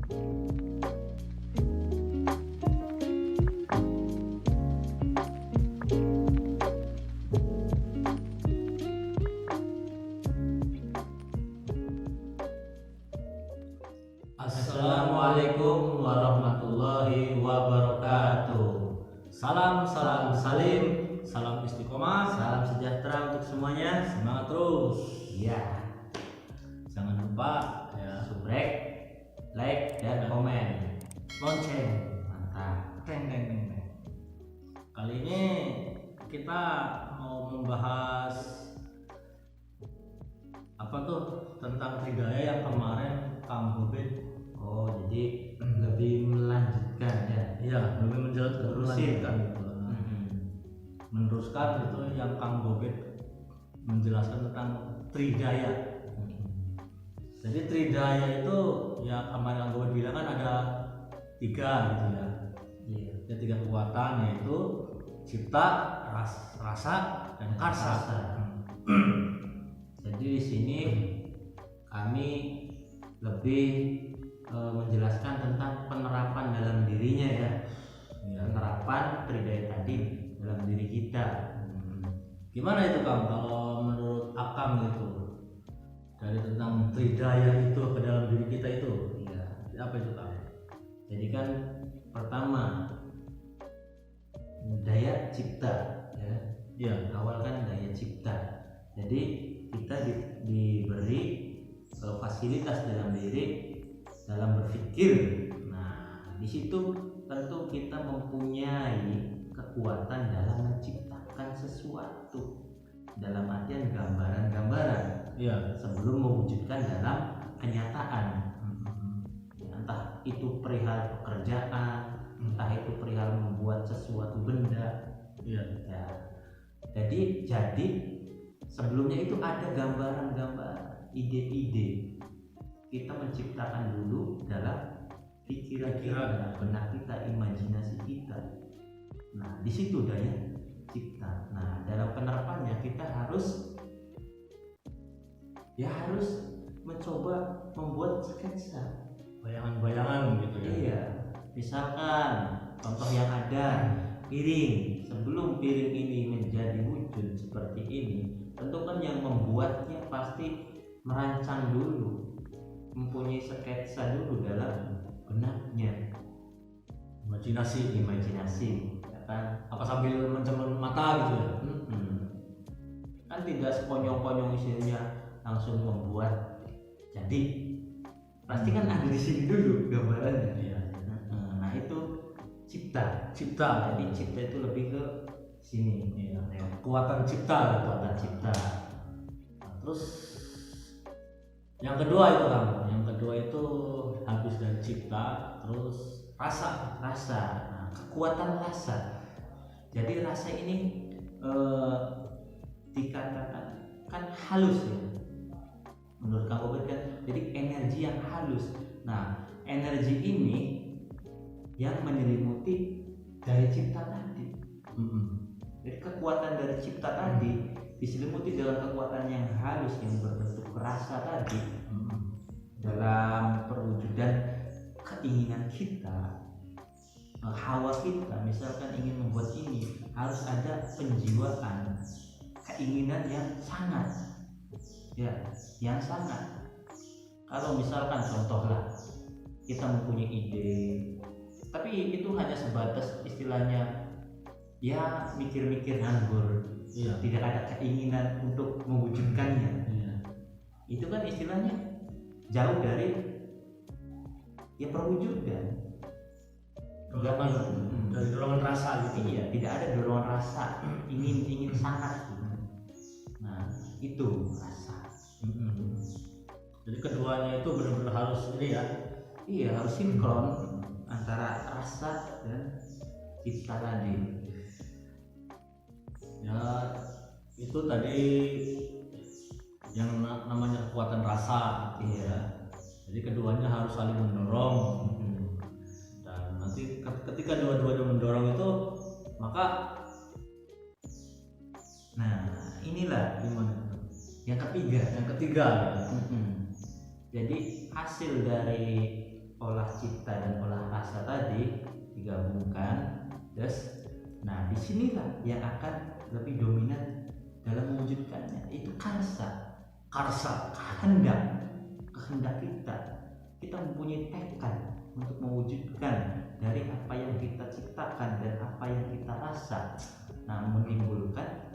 Assalamualaikum warahmatullahi wabarakatuh. Salam salim, salam istiqomah, salam sejahtera untuk semuanya. Semangat terus. Ya. Jangan lupa ya subscribe, like dan komen. Lonceng. Mantap. Teng. Kali ini kita mau membahas apa tuh tentang Tridaya yang kemarin Kang Bobet. Oh, jadi lebih melanjutkan ya? Iya, lebih melanjutkan gitu. Meneruskan itu yang Kang Bobet menjelaskan tentang Tridaya. Jadi Tridaya itu ya kemarin Kang Bobet bilang kan ada 3 gitu ya. Iya. Ada 3 kekuatan, yaitu cipta, rasa, dan karsa. Jadi di sini kami lebih menjelaskan tentang penerapan dalam dirinya ya. Penerapan Tridaya tadi dalam diri kita. Gimana itu Kang kalau menurut Akang itu dari tentang Tridaya itu ke dalam diri kita itu? Iya. Apa itu Kang? Jadi kan pertama daya cipta ya. Iya. Awal kan daya cipta. Jadi kita diberi fasilitas dalam diri dalam berpikir. Nah, di situ tentu kita mempunyai kekuatan dalam menciptakan sesuatu. Dalam artian gambaran-gambaran. Iya. Sebelum mewujudkan dalam kenyataan. Entah itu perihal pekerjaan, entah itu perihal membuat sesuatu benda. Iya. Ya. Jadi sebelumnya itu ada gambaran-gambaran, ide-ide. Kita menciptakan dulu dalam pikiran kita, dalam benak kita, imajinasi kita. Nah, di situ daya cipta. Nah, dalam penerapannya kita harus mencoba membuat sketsa, Bayangan-bayangan gitu ya. Iya. Misalkan contoh yang ada, piring. Sebelum piring ini menjadi wujud seperti ini, tentu kan yang membuatnya pasti merancang dulu, mempunyai sketsa dulu dalam benaknya, imajinasi ya kan? Apa sambil mencemur mata gitu ya? Kan tidak sekonyong-konyong isinya langsung membuat jadi, pasti kan ada di sini dulu gambarannya. Iya. Nah, itu cipta. Cipta. Jadi cipta itu lebih ke sini. Iya. Ya. Kekuatan cipta. Kekuatan cipta. Nah, terus yang kedua itu Kang. Yang kedua itu habis dari cipta, terus rasa. Nah, kekuatan rasa. Jadi rasa ini dikatakan kan halus ya. Menurut Kang Bobet kan, jadi energi yang halus. Nah, energi ini yang menyelimuti daya cipta tadi. Jadi kekuatan dari cipta tadi diselimuti dengan kekuatan yang halus yang berbentuk rasa tadi. Dalam perwujudan keinginan kita, hawa kita, misalkan ingin membuat ini, harus ada penjiwaan, keinginan yang sangat. Ya, yang sangat. Kalau misalkan contohlah kita mempunyai ide, tapi itu hanya sebatas istilahnya ya mikir-mikir nganggur. Iya. Tidak ada keinginan untuk mewujudkannya. Iya. Itu kan istilahnya jauh dari ya perwujudan. Dari dorongan rasa gitu. Iya, tidak ada dorongan rasa, ingin sangat. Nah, itu rasa. Jadi keduanya itu benar-benar harus ini ya. Iya, harus sinkron antara rasa dan cipta tadi. Ya, itu tadi yang namanya kekuatan rasa. Iya. Jadi keduanya harus saling mendorong. Dan nanti ketika dua-duanya mendorong itu, maka nah inilah gimana? yang ketiga. Yang ketiga ya. Jadi hasil dari olah cipta dan olah rasa tadi digabungkan, terus nah disinilah yang akan lebih dominan dalam mewujudkannya itu karsa kehendak kita mempunyai tekad untuk mewujudkan dari apa yang kita ciptakan dan apa yang kita rasa. Nah, menimbulkan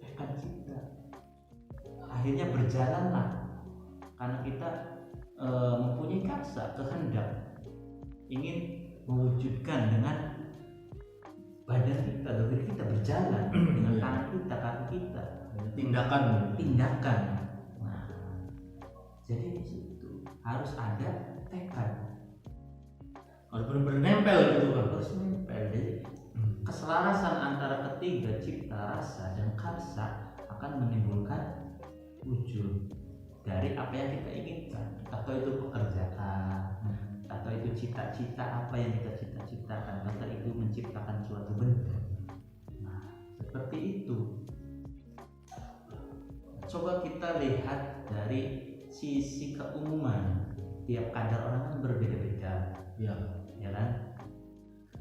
tekad kita, akhirnya berjalanlah karena kita mempunyai karsa kehendak ingin mewujudkan dengan badan kita, diri kita berjalan dengan tangan kita, kaki kita, tindakan. Nah, jadi di situ harus ada tekad, harus benar-benar nempel gitu kan. harus nempel. Jadi keselarasan antara ketiga cipta, rasa, dan karsa akan menimbulkan wujud dari apa yang kita inginkan, atau itu pekerjaan, atau itu cita-cita apa yang kita cita-citakan, atau itu menciptakan suatu benda. Nah, seperti itu. Coba kita lihat dari sisi keumuman, tiap kadar orang kan berbeda-beda, Ya. ya kan?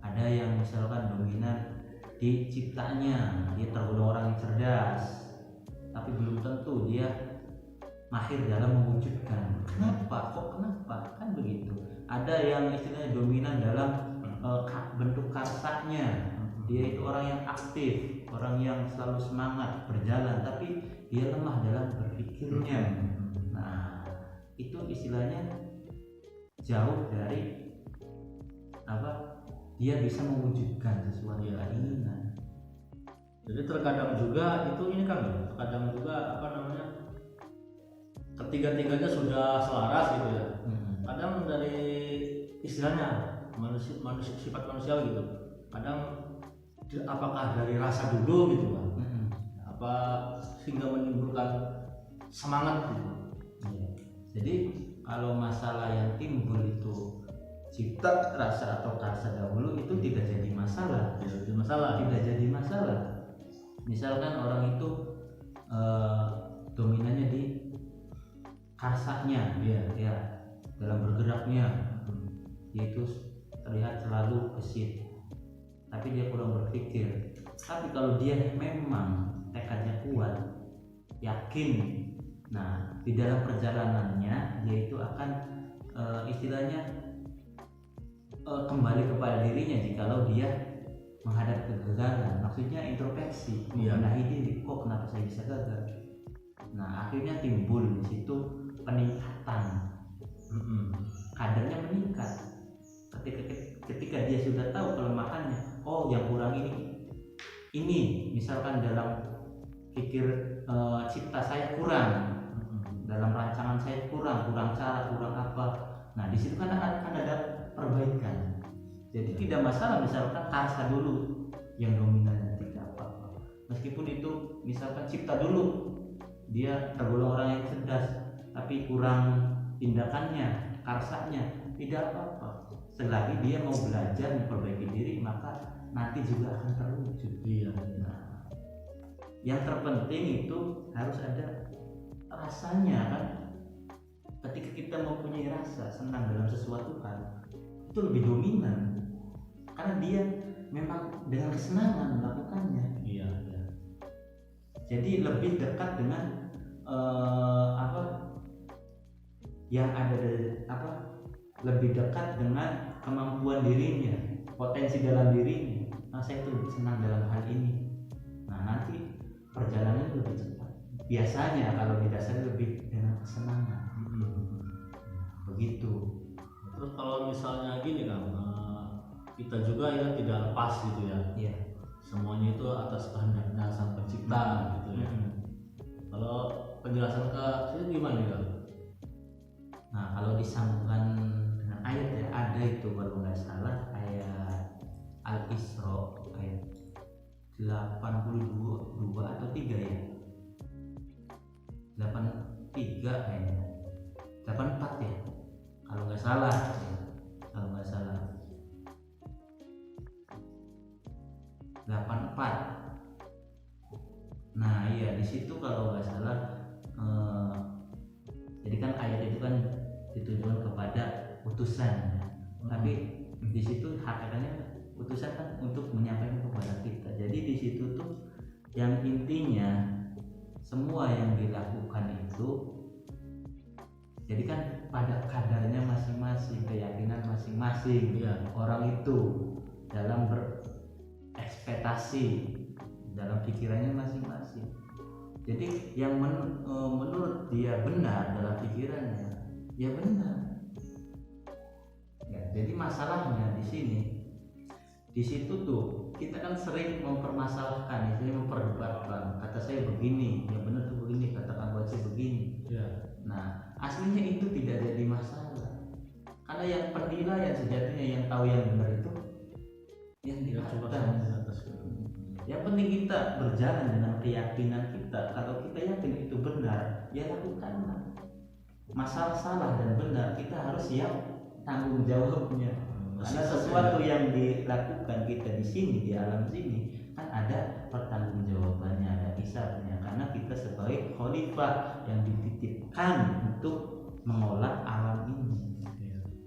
Ada yang misalkan dominan di ciptanya, dia tergolong orang yang cerdas, tapi belum tentu dia mahir dalam mewujudkan. Kenapa? Kan begitu. Ada yang istilahnya dominan dalam bentuk karsanya, dia itu orang yang aktif, orang yang selalu semangat berjalan, tapi dia lemah dalam berpikirnya. Nah, itu istilahnya jauh dari apa? Dia bisa mewujudkan sesuatu keinginan. Jadi terkadang juga itu ini kan, terkadang juga apa namanya, ketiga-tiganya sudah selaras gitu ya. Kadang dari istilahnya manusia sifat manusiawi gitu. Kadang apakah dari rasa dulu gitu kan? Apa sehingga menimbulkan semangat gitu. Ya. Jadi kalau masalah yang timbul itu cipta, rasa atau karsa dahulu itu tidak jadi masalah. Tidak jadi masalah. Misalkan orang itu dominannya di karsanya, ya dalam bergeraknya, dia itu terlihat selalu gesit, tapi dia kurang berpikir. Tapi kalau dia memang tekadnya kuat, yakin, nah di dalam perjalanannya dia itu akan istilahnya kembali kepada dirinya jikalau dia menghadapi kegagalan. Maksudnya introspeksi, mengenai diri, kok kenapa saya bisa gagal. Nah, akhirnya timbul di situ peningkatan, kadarnya meningkat. Ketika dia sudah tahu kelemahannya, oh yang kurang ini misalkan dalam pikir cipta saya kurang, dalam rancangan saya kurang cara, kurang apa. Nah, di situ kan akan ada perbaikan. Jadi tidak masalah misalkan karsa dulu yang dominan, tidak apa-apa. Meskipun itu misalkan cipta dulu, dia tergolong orang yang cerdas, tapi kurang tindakannya, karsanya, tidak apa-apa. Selagi dia mau belajar memperbaiki diri, maka nanti juga akan terwujud. Nah, yang terpenting itu harus ada rasanya kan. Ketika kita mempunyai rasa senang dalam sesuatu hal, itu lebih dominan karena dia memang dengan kesenangan melakukannya. Jadi lebih dekat dengan yang ada dari lebih dekat dengan kemampuan dirinya, potensi dalam dirinya. Nah, saya itu lebih senang dalam hal ini. Nah, nanti perjalanan lebih cepat. Biasanya kalau didasari lebih dengan kesenangan. Begitu. Terus kalau misalnya gini kan, kita juga ya tidak lepas gitu ya. Iya. Semuanya itu atas kehendaknya sang pencipta gitu ya. Kalau penjelasan ke sini gimana ya? Nah, kalau disambungkan dengan ayat ya, ada itu kalau nggak salah ayat Al-Isra ayat 82 atau 3 ya. 83 kayaknya. 84 ya. Kalau nggak salah. 84. Nah, iya di situ kalau nggak salah jadi kan ayat itu kan ditujukan kepada putusan. Tapi di situ hakikatnya putusan kan untuk menyampaikan kepada kita. Jadi di situ tuh yang intinya semua yang dilakukan itu jadi kan pada kadarnya masing-masing, keyakinan masing-masing orang itu dalam berekspektasi dalam pikirannya masing-masing. Jadi yang menurut dia benar dalam pikirannya ya benar. Ya, jadi masalahnya di sini, di situ tuh kita kan sering mempermasalahkan, istilahnya memperdebatkan. Kata saya begini, yang benar tuh begini, kata Kang Baci begini. Ya. Nah, aslinya itu tidak jadi masalah. Karena yang penilaian sejatinya yang tahu yang benar itu yang di atas. Yang penting kita berjalan dengan keyakinan kita. Kalau kita yakin itu benar, ya lakukanlah. Masalah salah dan benar kita harus siap tanggung jawabnya. Karena sesuatu yang dilakukan kita di sini, di alam sini kan ada pertanggungjawabannya, ada hisabnya. Karena kita sebagai khalifah yang dititipkan untuk mengolah alam ini.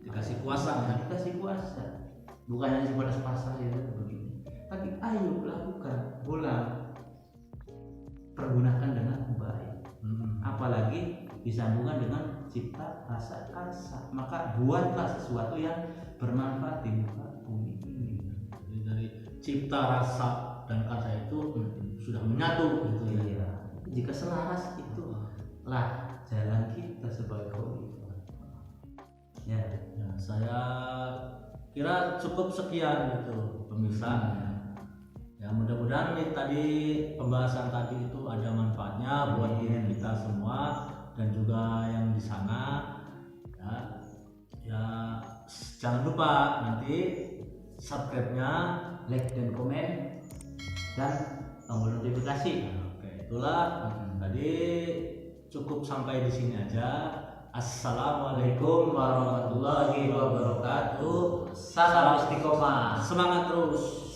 Dikasih kuasa, dikasih kuasa. Bukan hanya sebatas pasal ya begini. Tapi ayo lakukan, ulang, pergunakan dengan baik. Apalagi disambungkan dengan cipta rasa karsa, maka buatlah sesuatu yang bermanfaat di muka bumi ini. Jadi dari cipta rasa dan karsa itu sudah menyatu gitu ya. Iya. Jika selaras itulah jalan kita sebagai khalifah. Ya, saya kira cukup sekian gitu pemirsa. Ya mudah-mudahan nih tadi pembahasan tadi itu ada manfaatnya buat diri kita semua dan juga yang di sana. Ya jangan lupa nanti subscribe-nya, like dan komen dan tombol notifikasi. Oke, itulah tadi cukup sampai di sini aja. Assalamualaikum warahmatullahi wabarakatuh. Salam istiqomah. Semangat terus.